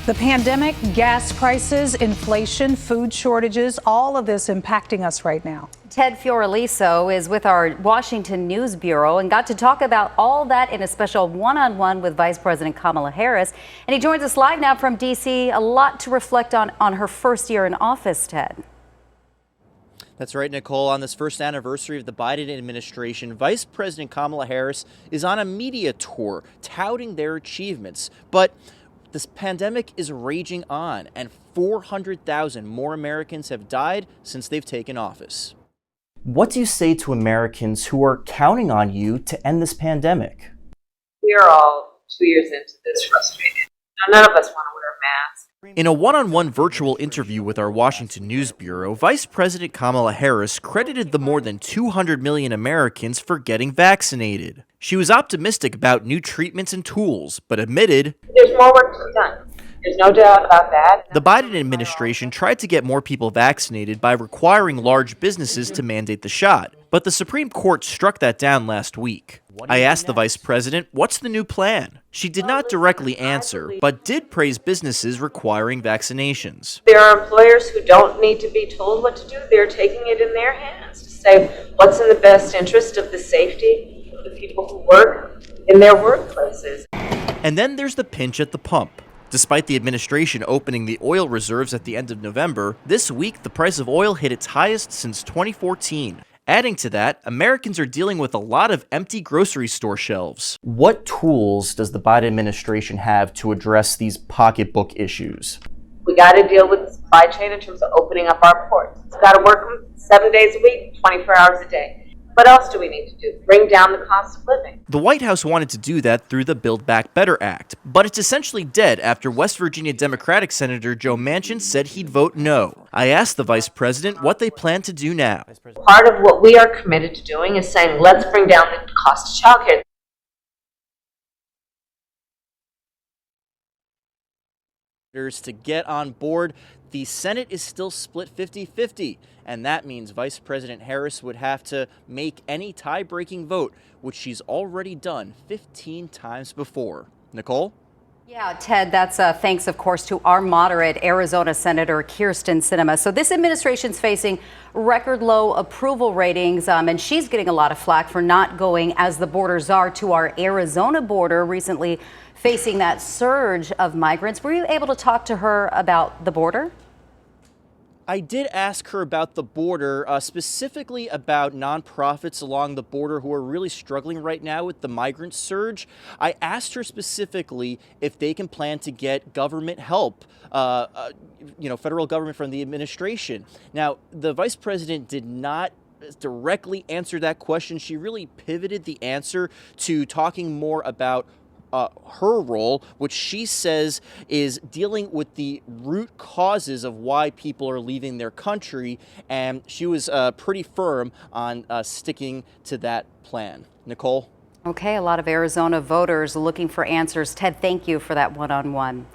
The pandemic, gas prices, inflation, food shortages, all of this impacting us right now. Ted Fioraliso is with our Washington News Bureau and got to talk about all that in a special one-on-one with Vice President Kamala Harris. And he joins us live now from D.C. A lot to reflect on her first year in office, Ted. That's right, Nicole. On this first anniversary of the Biden administration, Vice President Kamala Harris is on a media tour touting their achievements. But this pandemic is raging on, and 400,000 more Americans have died since they've taken office. What do you say to Americans who are counting on you to end this pandemic? We are all 2 years into this frustrated. None of us want to wear masks. In a one-on-one virtual interview with our Washington News Bureau, Vice President Kamala Harris credited the more than 200 million Americans for getting vaccinated. She was optimistic about new treatments and tools, but admitted There's more work to be done. There's no doubt about that. The Biden administration tried to get more people vaccinated by requiring large businesses to mandate the shot, but the Supreme Court struck that down last week. I asked the vice president, what's the new plan? She did not directly answer, but did praise businesses requiring vaccinations. There are employers who don't need to be told what to do. They're taking it in their hands to say what's in the best interest of the safety of the people who work in their workplaces. And then there's the pinch at the pump. Despite the administration opening the oil reserves at the end of November, this week the price of oil hit its highest since 2014. Adding to that, Americans are dealing with a lot of empty grocery store shelves. What tools does the Biden administration have to address these pocketbook issues? We got to deal with the supply chain in terms of opening up our ports. We've got to work 7 days a week, 24 hours a day. What else do we need to do? Bring down the cost of living. The White House wanted to do that through the Build Back Better Act, but it's essentially dead after West Virginia Democratic Senator Joe Manchin said he'd vote no. I asked the vice president what they plan to do now. Part of what we are committed to doing is saying, let's bring down the cost of childcare. To get on board, the Senate is still split 50-50, and that means Vice President Harris would have to make any tie-breaking vote, which she's already done 15 times before. Nicole? Yeah, Ted, that's thanks, of course, to our moderate Arizona Senator Kyrsten Sinema. So this administration's facing record low approval ratings, and she's getting a lot of flack for not going as the border czar to our Arizona border recently, facing that surge of migrants. Were you able to talk to her about the border? I did ask her about the border, specifically about nonprofits along the border who are really struggling right now with the migrant surge. I asked her specifically if they can plan to get government help, federal government from the administration. Now, the vice president did not directly answer that question. She really pivoted the answer to talking more about her role, which she says is dealing with the root causes of why people are leaving their country, and she was pretty firm on sticking to that plan. Nicole? Okay, a lot of Arizona voters looking for answers. Ted, thank you for that one-on-one.